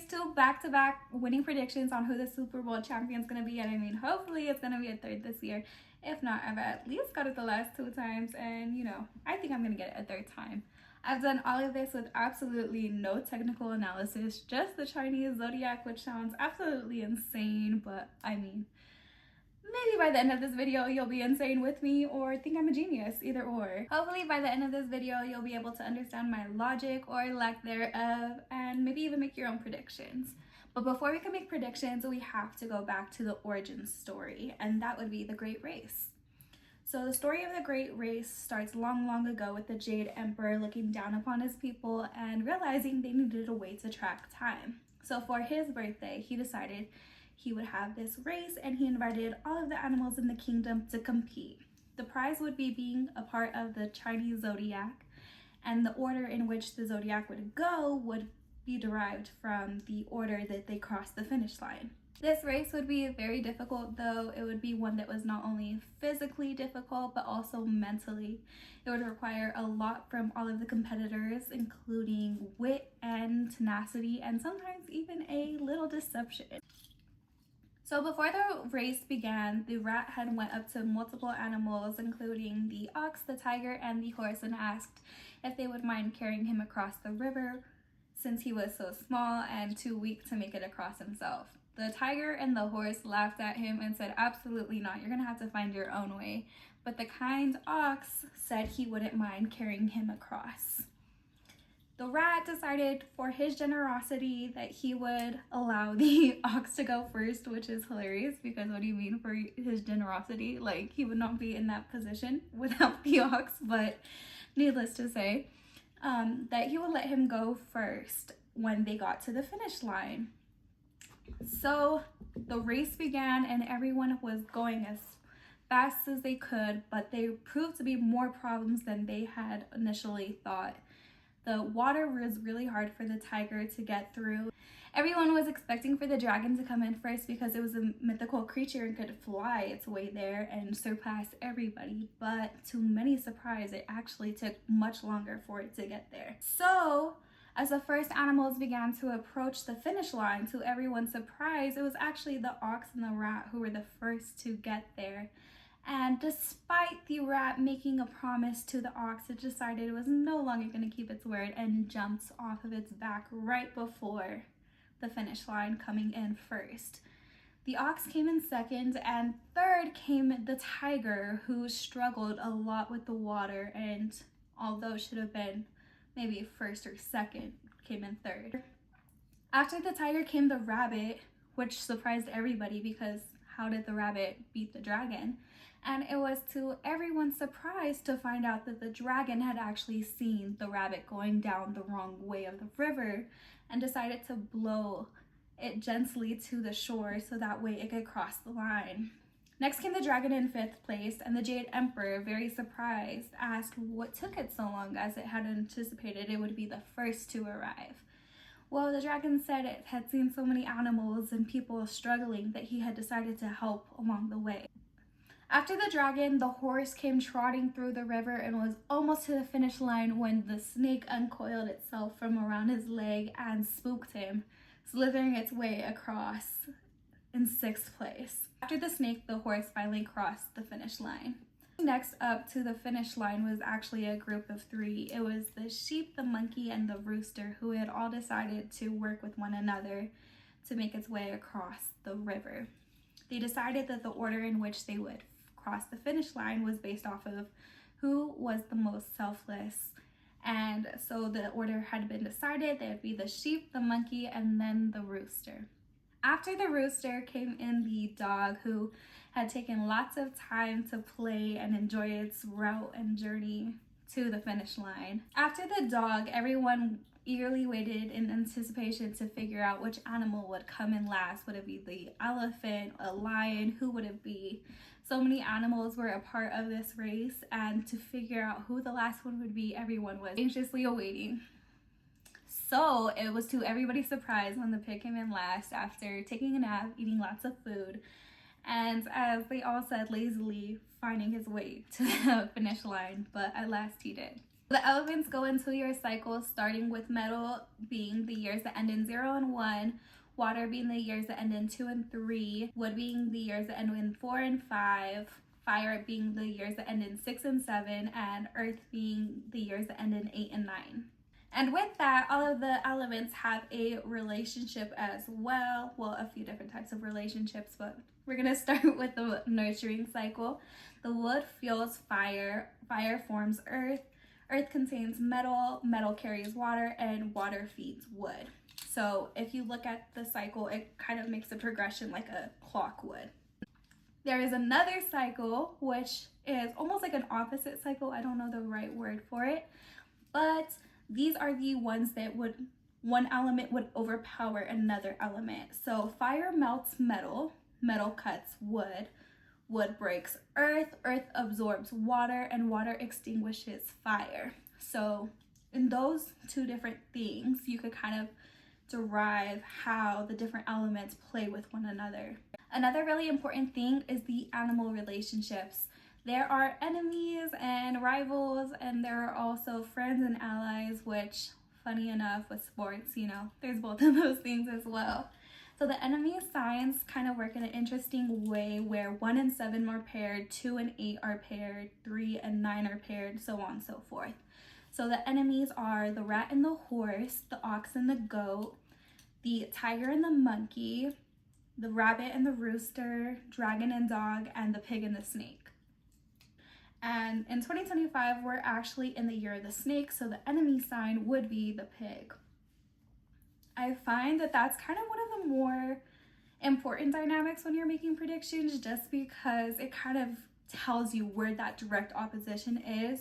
2 back-to-back winning predictions on who the Super Bowl champion is going to be. And I mean, hopefully it's going to be a third this year. If not, I've at least got it the last 2 times. And, you know, I think I'm going to get it a third time. I've done all of this with absolutely no technical analysis, just the Chinese Zodiac, which sounds absolutely insane. But, I mean, maybe by the end of this video, you'll be insane with me or think I'm a genius, either or. Hopefully by the end of this video, you'll be able to understand my logic or lack thereof and maybe even make your own predictions. But before we can make predictions, we have to go back to the origin story, and that would be the Great Race. So the story of the Great Race starts long, long ago with the Jade Emperor looking down upon his people and realizing they needed a way to track time. So for his birthday, he decided he would have this race, and he invited all of the animals in the kingdom to compete. The prize would be being a part of the Chinese Zodiac, and the order in which the Zodiac would go would be derived from the order that they crossed the finish line. This race would be very difficult, though. It would be one that was not only physically difficult, but also mentally. It would require a lot from all of the competitors, including wit and tenacity, and sometimes even a little deception. So before the race began, the rat had went up to multiple animals, including the ox, the tiger, and the horse, and asked if they would mind carrying him across the river since he was so small and too weak to make it across himself. The tiger and the horse laughed at him and said, absolutely not, you're gonna have to find your own way. But the kind ox said he wouldn't mind carrying him across. The rat decided for his generosity that he would allow the ox to go first, which is hilarious because what do you mean for his generosity? Like, he would not be in that position without the ox, but needless to say, that he would let him go first when they got to the finish line. So the race began and everyone was going as fast as they could, but they proved to be more problems than they had initially thought. The water was really hard for the tiger to get through. Everyone was expecting for the dragon to come in first because it was a mythical creature and could fly its way there and surpass everybody. But to many surprise, it actually took much longer for it to get there. So as the first animals began to approach the finish line, to everyone's surprise, it was actually the ox and the rat who were the first to get there. And despite the rat making a promise to the ox, it decided it was no longer going to keep its word and jumped off of its back right before the finish line, coming in first. The ox came in second, and third came the tiger, who struggled a lot with the water, and although should have been maybe first or second, came in third. After the tiger came the rabbit, which surprised everybody because how did the rabbit beat the dragon? And it was to everyone's surprise to find out that the dragon had actually seen the rabbit going down the wrong way of the river and decided to blow it gently to the shore so that way it could cross the line. Next came the dragon in 5th place, and the Jade Emperor, very surprised, asked what took it so long, as it had anticipated it would be the first to arrive. Well, the dragon said it had seen so many animals and people struggling that he had decided to help along the way. After the dragon, the horse came trotting through the river and was almost to the finish line when the snake uncoiled itself from around his leg and spooked him, slithering its way across in 6th place. After the snake, the horse finally crossed the finish line. Next up to the finish line was actually a group of 3. It was the sheep, the monkey, and the rooster, who had all decided to work with one another to make its way across the river. They decided that the order in which they would cross the finish line was based off of who was the most selfless. And so the order had been decided. They would be the sheep, the monkey, and then the rooster. After the rooster came in the dog, who had taken lots of time to play and enjoy its route and journey to the finish line. After the dog, everyone eagerly waited in anticipation to figure out which animal would come in last. Would it be the elephant, a lion? Who would it be? So many animals were a part of this race, and to figure out who the last one would be, everyone was anxiously awaiting. So it was to everybody's surprise when the pig came in last after taking a nap, eating lots of food, and as they all said, lazily finding his way to the finish line, but at last he did. The elements go into your cycle, starting with metal being the years that end in 0 and 1, water being the years that end in 2 and 3, wood being the years that end in 4 and 5, fire being the years that end in 6 and 7, and earth being the years that end in 8 and 9. And with that, all of the elements have a relationship as well. Well, a few different types of relationships, but we're going to start with the nurturing cycle. The wood fuels fire, fire forms earth, earth contains metal, metal carries water, and water feeds wood. So if you look at the cycle, it kind of makes a progression like a clock would. There is another cycle, which is almost like an opposite cycle. I don't know the right word for it, but these are the ones that one element would overpower another element. So fire melts metal, metal cuts wood, wood breaks earth, earth absorbs water, and water extinguishes fire. So in those two different things, you could kind of derive how the different elements play with one another. Another really important thing is the animal relationships. There are enemies and rivals, and there are also friends and allies, which, funny enough, with sports, there's both of those things as well. So the enemy signs kind of work in an interesting way where 1 and 7 are paired, 2 and 8 are paired, 3 and 9 are paired, so on and so forth. So the enemies are the rat and the horse, the ox and the goat, the tiger and the monkey, the rabbit and the rooster, dragon and dog, and the pig and the snake. And in 2025, we're actually in the year of the snake, so the enemy sign would be the pig. I find that that's kind of one of the more important dynamics when you're making predictions, just because it kind of tells you where that direct opposition is,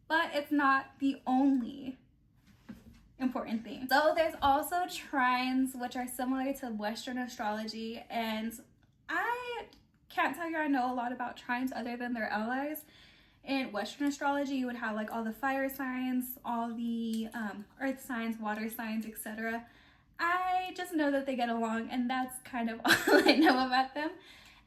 but it's not the only important thing. So there's also trines, which are similar to Western astrology, and I can't tell you I know a lot about trines other than their allies. In Western astrology, you would have like all the fire signs, all the earth signs, water signs, etc. I just know that they get along, and that's kind of all I know about them.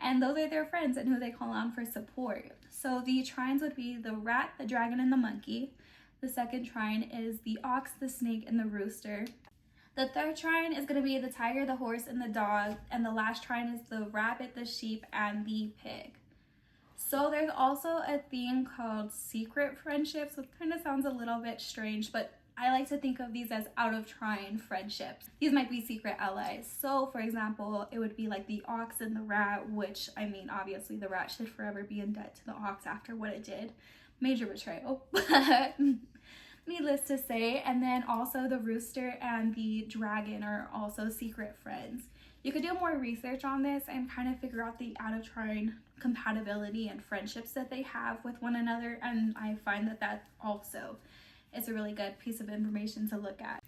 And those are their friends and who they call on for support. So the trines would be the rat, the dragon, and the monkey. The second trine is the ox, the snake, and the rooster. The third trine is going to be the tiger, the horse, and the dog. And the last trine is the rabbit, the sheep, and the pig. So there's also a thing called secret friendships, which kind of sounds a little bit strange, but I like to think of these as out of trine friendships. These might be secret allies. So for example, it would be like the ox and the rat, which, I mean, obviously the rat should forever be in debt to the ox after what it did. Major betrayal, but needless to say. And then also the rooster and the dragon are also secret friends. You could do more research on this and kind of figure out the out of trine compatibility and friendships that they have with one another, and I find that also is a really good piece of information to look at.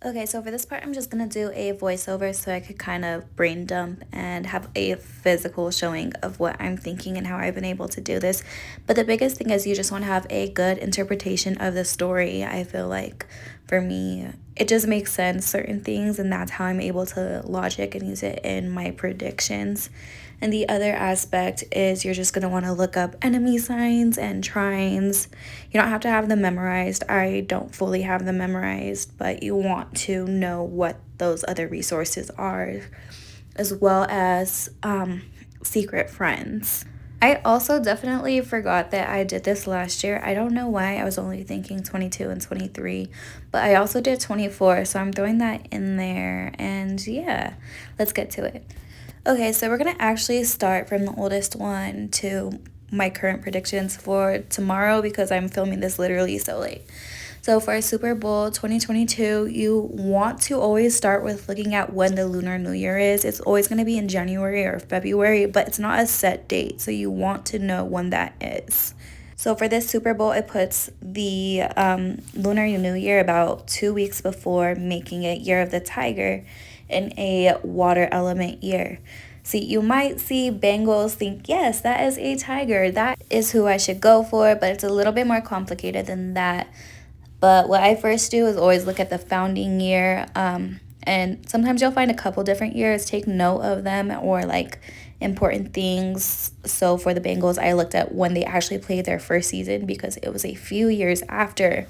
Okay, so for this part, I'm just going to do a voiceover so I could kind of brain dump and have a physical showing of what I'm thinking and how I've been able to do this. But the biggest thing is you just want to have a good interpretation of the story. I feel like for me, it just makes sense, certain things, and that's how I'm able to logic and use it in my predictions. And the other aspect is you're just going to want to look up enemy signs and trines. You don't have to have them memorized. I don't fully have them memorized, but you want to know what those other resources are, as well as secret friends. I also definitely forgot that I did this last year. I don't know why I was only thinking 22 and 23, but I also did 24, so I'm throwing that in there. And yeah, let's get to it. Okay, so we're going to actually start from the oldest one to my current predictions for tomorrow because I'm filming this literally so late. So for Super Bowl 2022, you want to always start with looking at when the Lunar New Year is. It's always going to be in January or February, but it's not a set date, so you want to know when that is. So for this Super Bowl, it puts the Lunar New Year about 2 weeks before, making it Year of the Tiger in a water element year. See, you might see Bengals, think, yes, that is a tiger. That is who I should go for, but it's a little bit more complicated than that. But what I first do is always look at the founding year. And sometimes you'll find a couple different years, take note of them, or like important things. So for the Bengals, I looked at when they actually played their first season because it was a few years after,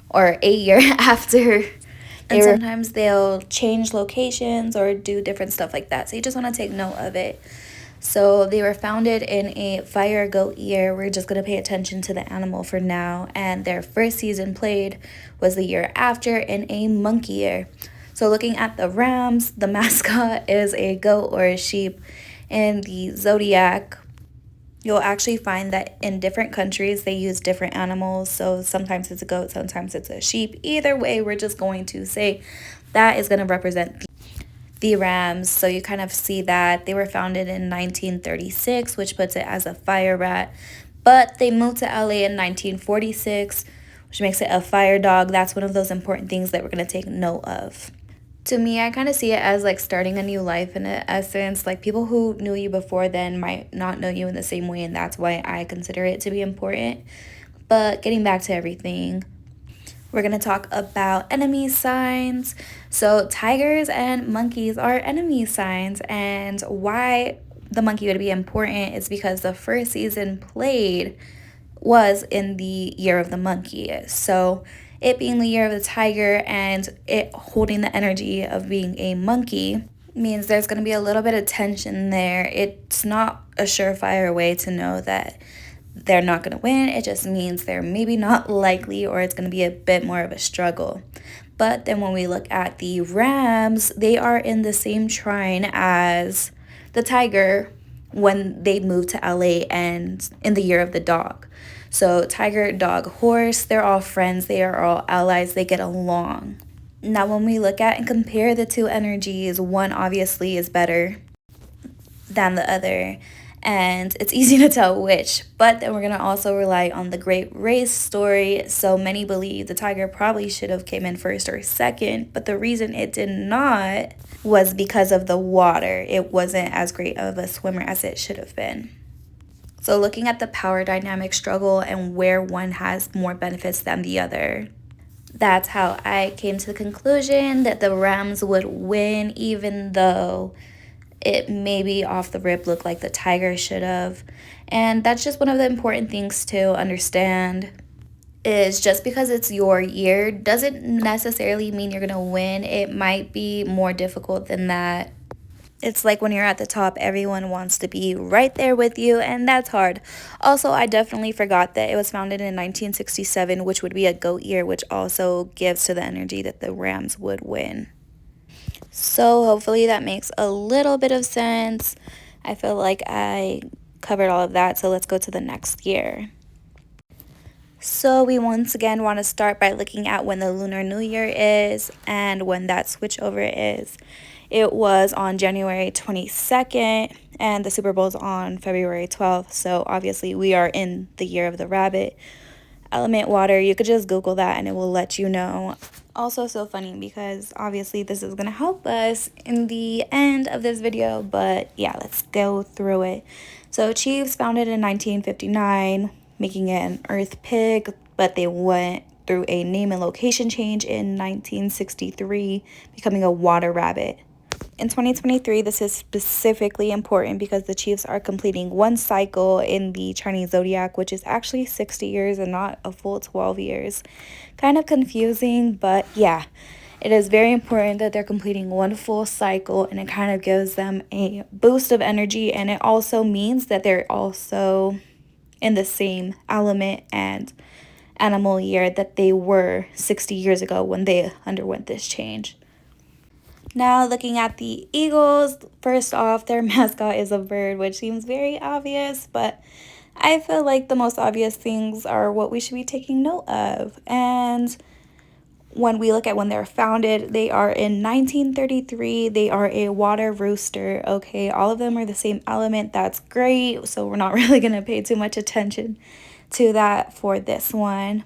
or a year after. And sometimes they'll change locations or do different stuff like that. So you just want to take note of it. So they were founded in a fire goat year. We're just going to pay attention to the animal for now. And their first season played was the year after in a monkey year. So looking at the Rams, the mascot is a goat or a sheep. In the Zodiac, you'll actually find that in different countries they use different animals. So sometimes it's a goat, sometimes it's a sheep. Either way, we're just going to say that is going to represent the Rams. So you kind of see that they were founded in 1936, which puts it as a fire rat. But they moved to LA in 1946, which makes it a fire dog. That's one of those important things that we're going to take note of. To me, I kind of see it as like starting a new life in essence. Like people who knew you before then might not know you in the same way, and that's why I consider it to be important. But getting back to everything, we're going to talk about enemy signs. So tigers and monkeys are enemy signs, and why the monkey would be important is because the first season played was in the year of the monkey. So it being the year of the tiger and it holding the energy of being a monkey means there's going to be a little bit of tension there. It's not a surefire way to know that they're not going to win. It just means they're maybe not likely, or it's going to be a bit more of a struggle. But then when we look at the Rams, they are in the same trine as the tiger when they moved to LA and in the year of the dog. So tiger, dog, horse, they're all friends. They are all allies. They get along. Now, when we look at and compare the two energies, one obviously is better than the other, and it's easy to tell which. But then we're going to also rely on the great race story. So many believe the tiger probably should have came in first or second, but the reason it did not was because of the water. It wasn't as great of a swimmer as it should have been. So looking at the power dynamic struggle and where one has more benefits than the other, that's how I came to the conclusion that the Rams would win, even though it maybe off the rip looked like the tiger should have. And that's just one of the important things to understand, is just because it's your year doesn't necessarily mean you're going to win. It might be more difficult than that. It's like when you're at the top, everyone wants to be right there with you, and that's hard. Also, I definitely forgot that it was founded in 1967, which would be a goat year, which also gives to the energy that the Rams would win. So hopefully that makes a little bit of sense. I feel like I covered all of that, so let's go to the next year. So we once again want to start by looking at when the Lunar New Year is and when that switchover is. It was on January 22nd, and the Super Bowl is on February 12th. So obviously we are in the year of the rabbit. Element water, you could just Google that and it will let you know. Also so funny because obviously this is going to help us in the end of this video, but yeah, let's go through it. So Chiefs founded in 1959, making it an earth pig, but they went through a name and location change in 1963, becoming a water rabbit. In 2023, this is specifically important because the Chiefs are completing one cycle in the Chinese Zodiac, which is actually 60 years and not a full 12 years. Kind of confusing, but yeah, it is very important that they're completing one full cycle, and it kind of gives them a boost of energy, and it also means that they're also in the same element and animal year that they were 60 years ago when they underwent this change. Now, looking at the Eagles, first off, their mascot is a bird, which seems very obvious, but I feel like the most obvious things are what we should be taking note of. And when we look at when they're founded, they are in 1933. They are a water rooster. Okay, all of them are the same element. That's great. So we're not really going to pay too much attention to that for this one.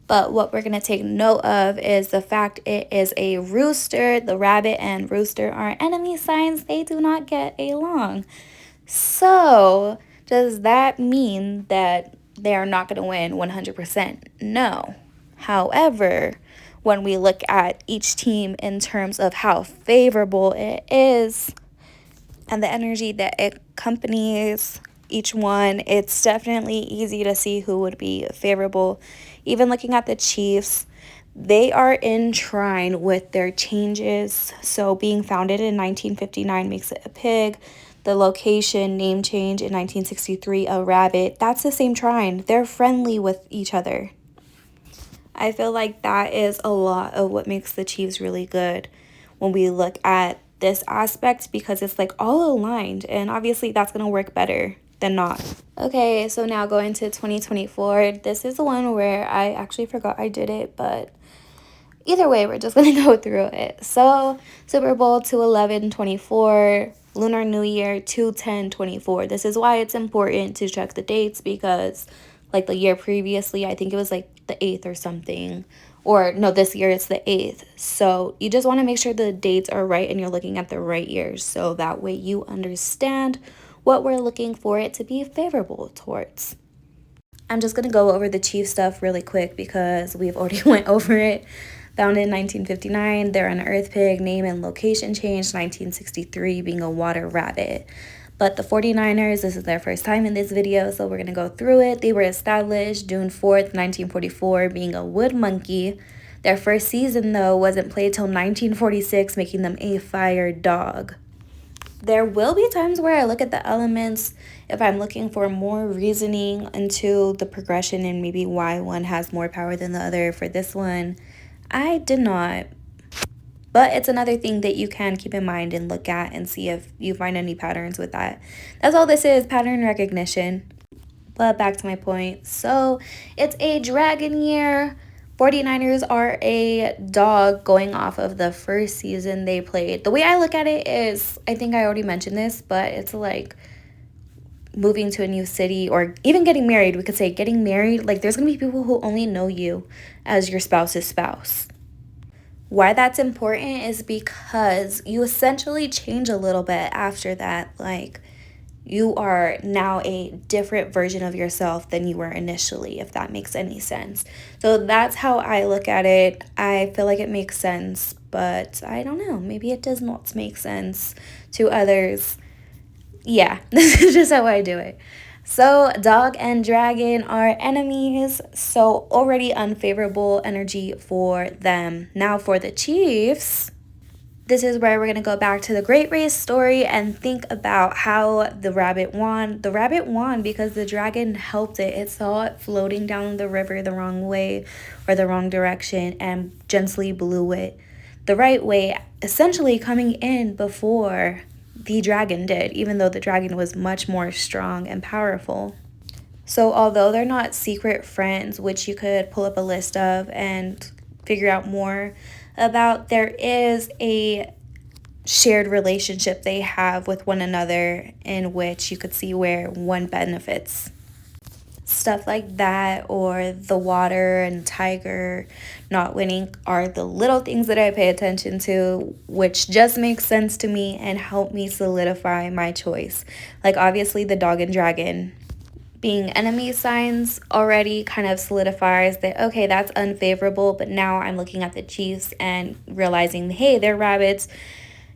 But what we're going to take note of is the fact it is a rooster. The rabbit and rooster are enemy signs. They do not get along. So does that mean that they are not going to win 100%? No. However, when we look at each team in terms of how favorable it is and the energy that it accompanies each one. It's definitely easy to see who would be favorable. Even looking at the Chiefs, they are in trine with their changes. So being founded in 1959 makes it a pig. The location name change in 1963, a rabbit. That's the same trine. They're friendly with each other. I feel like that is a lot of what makes the Chiefs really good when we look at this aspect, because it's like all aligned, and obviously that's going to work better than not. Okay, so now going to 2024. This is the one where I actually forgot I did it, but either way, we're just going to go through it. So Super Bowl 2/11/24, Lunar New Year 2/10/24. This is why it's important to check the dates, because like the year previously, I think it was like the 8th or something. Or no, this year it's the 8th. So you just want to make sure the dates are right and you're looking at the right years. So that way you understand what we're looking for it to be favorable towards. I'm just going to go over the Chief stuff really quick because we've already went over it. Founded in 1959, they're an earth pig, name and location changed 1963, being a water rabbit. But the 49ers, this is their first time in this video, so we're going to go through it. They were established June 4th, 1944, being a wood monkey. Their first season, though, wasn't played till 1946, making them a fire dog. There will be times where I look at the elements if I'm looking for more reasoning into the progression and maybe why one has more power than the other. For this one, I did not. But it's another thing that you can keep in mind and look at and see if you find any patterns with that. That's all this is, pattern recognition. But back to my point. So it's a dragon year. 49ers are a dog going off of the first season they played. The way I look at it is, I think I already mentioned this, but it's like moving to a new city or even getting married. We could say getting married. Like there's going to be people who only know you as your spouse's spouse. Why that's important is because you essentially change a little bit after that. Like you are now a different version of yourself than you were initially, if that makes any sense. So that's how I look at it. I feel like it makes sense, but I don't know. Maybe it does not make sense to others. Yeah, this is just how I do it. So dog and dragon are enemies, so already unfavorable energy for them. Now for the Chiefs, this is where we're going to go back to the Great Race story and think about how the rabbit won. The rabbit won because the dragon helped it. It saw it floating down the river the wrong way or the wrong direction and gently blew it the right way, essentially coming in before the dragon did, even though the dragon was much more strong and powerful. So although they're not secret friends, which you could pull up a list of and figure out more about, there is a shared relationship they have with one another in which you could see where one benefits. Stuff like that, or the water and tiger not winning, are the little things that I pay attention to, which just makes sense to me and help me solidify my choice. Like obviously the dog and dragon being enemy signs already kind of solidifies that, okay, that's unfavorable, but now I'm looking at the Chiefs and realizing, hey, they're rabbits.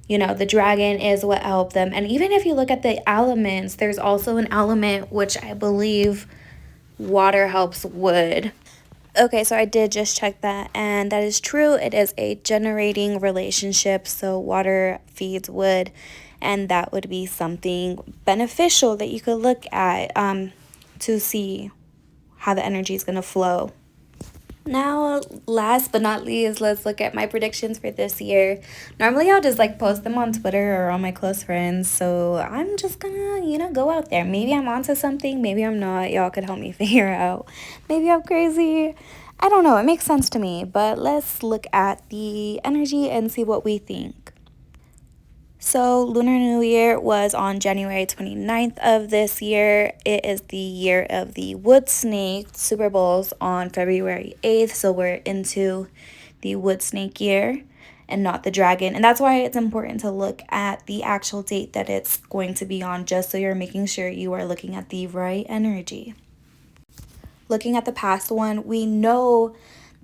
You know, the dragon is what helped them. And even if you look at the elements, there's also an element which I believe water helps wood. Okay, so I did just check that, and that is true. It is a generating relationship, so water feeds wood, and that would be something beneficial that you could look at to see how the energy is going to flow. Now, last but not least, let's look at my predictions for this year. Normally, I'll just like post them on Twitter or on my close friends. So I'm just gonna, go out there. Maybe I'm onto something. Maybe I'm not. Y'all could help me figure out. Maybe I'm crazy. I don't know. It makes sense to me. But let's look at the energy and see what we think. So Lunar New Year was on January 29th of this year. It is the year of the wood snake. Super Bowl's on February 8th, so we're into the wood snake year and not the dragon. And that's why it's important to look at the actual date that it's going to be on, just so you're making sure you are looking at the right energy. Looking at the past one, we know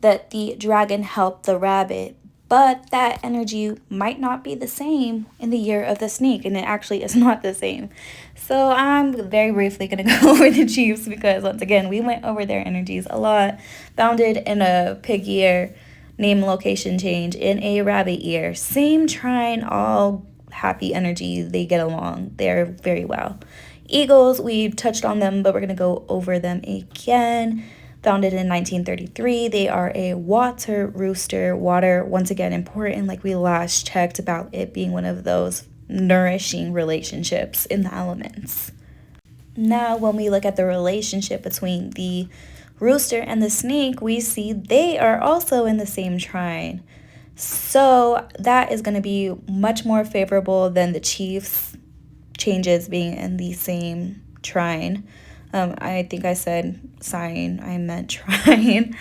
that the dragon helped the rabbit, but that energy might not be the same in the year of the snake, and it actually is not the same. So I'm very briefly going to go over the Chiefs because, once again, we went over their energies a lot. Founded in a pig year, name location change in a rabbit year. Same trine, all happy energy. They get along. They're very well. Eagles, we touched on them, but we're going to go over them again. Founded in 1933, they are a water rooster. Water, once again, important, like we last checked about it being one of those nourishing relationships in the elements. Now, when we look at the relationship between the rooster and the snake, we see they are also in the same trine. So that is going to be much more favorable than the Chiefs changes being in the same trine. I think I said sign, I meant trine.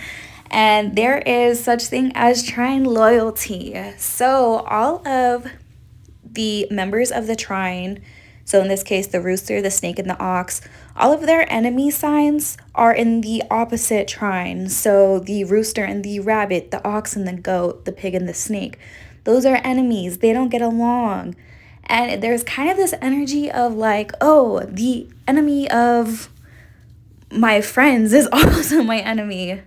And there is such thing as trine loyalty. So all of the members of the trine, so in this case, the rooster, the snake, and the ox, all of their enemy signs are in the opposite trine. So the rooster and the rabbit, the ox and the goat, the pig and the snake, those are enemies. They don't get along. And there's kind of this energy of like, oh, the enemy of my friends is also my enemy.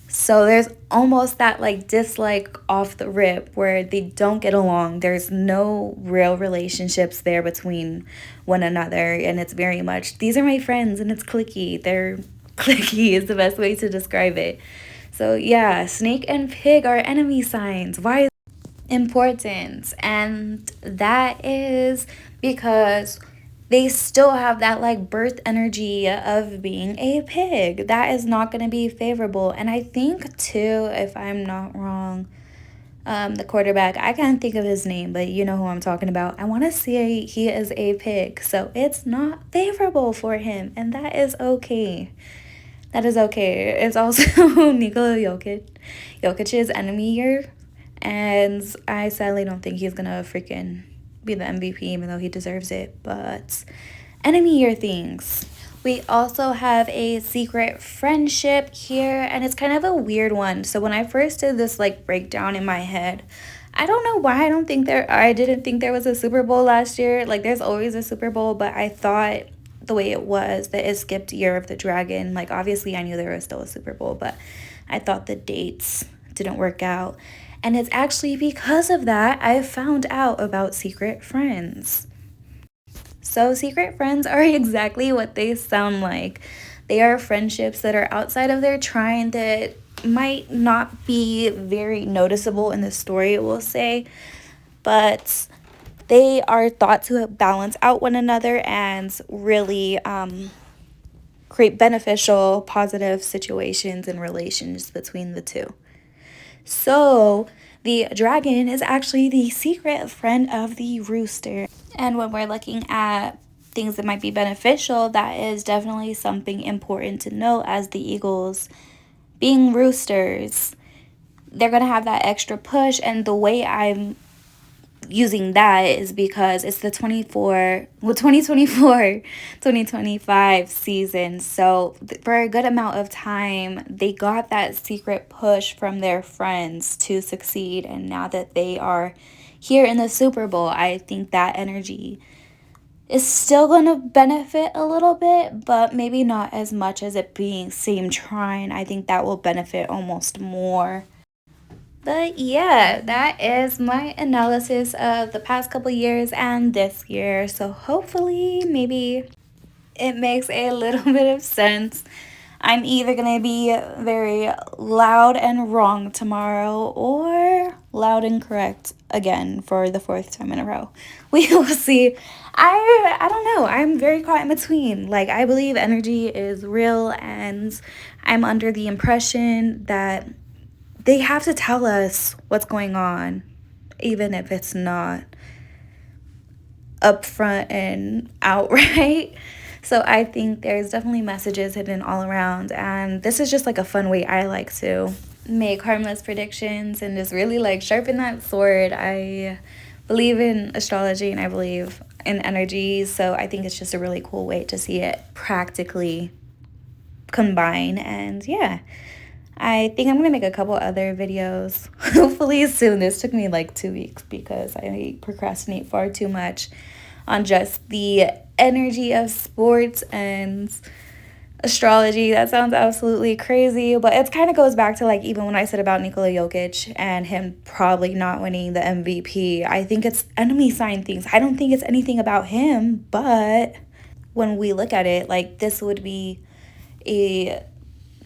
So there's almost that like dislike off the rip where they don't get along. There's no real relationships there between one another. And it's very much, these are my friends and it's cliquey. They're cliquey is the best way to describe it. So yeah, snake and pig are enemy signs. Why is that important? And that is because they still have that like birth energy of being a pig. That is not going to be favorable. And I think too, if I'm not wrong, the quarterback, I can't think of his name, but you know who I'm talking about. I want to say he is a pig. So it's not favorable for him. And that is okay. That is okay. It's also Nikola Jokic's enemy year. And I sadly don't think he's going to freaking be the MVP, even though he deserves it. But enemy year things. We also have a secret friendship here, and it's kind of a weird one. So when I first did this like breakdown in my head, I don't know why I didn't think there was a Super Bowl last year. Like there's always a Super Bowl, but I thought the way it was that it skipped Year of the Dragon. Like obviously I knew there was still a Super Bowl, but I thought the dates didn't work out. And it's actually because of that I found out about secret friends. So secret friends are exactly what they sound like. They are friendships that are outside of their trine that might not be very noticeable in the story, we'll say, but they are thought to balance out one another and really create beneficial, positive situations and relations between the two. So the dragon is actually the secret friend of the rooster. And when we're looking at things that might be beneficial, that is definitely something important to know, as the eagles being roosters, they're going to have that extra push. And the way I'm using that is because it's the 2024-2025 season. So for a good amount of time, they got that secret push from their friends to succeed. And now that they are here in the Super Bowl, I think that energy is still going to benefit a little bit, but maybe not as much as it being same trine. I think that will benefit almost more. But yeah, that is my analysis of the past couple years and this year. So hopefully maybe it makes a little bit of sense. I'm either going to be very loud and wrong tomorrow or loud and correct again for the fourth time in a row. We will see. I don't know. I'm very caught in between. Like, I believe energy is real, and I'm under the impression that they have to tell us what's going on, even if it's not upfront and outright. So I think there's definitely messages hidden all around, and this is just like a fun way I like to make harmless predictions and just really like sharpen that sword. I believe in astrology and I believe in energy, so I think it's just a really cool way to see it practically combine. And yeah, I think I'm gonna make a couple other videos hopefully soon. This took me like 2 weeks because I procrastinate far too much on just the energy of sports and astrology. That sounds absolutely crazy, but it kind of goes back to like even when I said about Nikola Jokic and him probably not winning the MVP. I think it's enemy sign things. I don't think it's anything about him, but when we look at it, like this would be a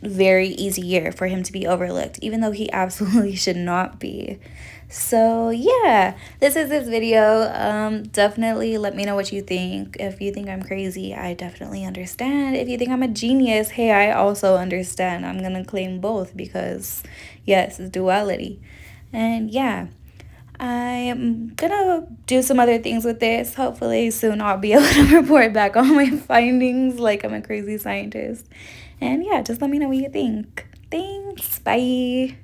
very easy year for him to be overlooked, even though he absolutely should not be. So yeah, this is this video. Definitely let me know what you think. If you think I'm crazy, I definitely understand. If you think I'm a genius, hey, I also understand. I'm gonna claim both because yes, it's duality. And yeah, I'm gonna do some other things with this. Hopefully soon I'll be able to report back on my findings like I'm a crazy scientist. And yeah, just let me know what you think. Thanks. Bye.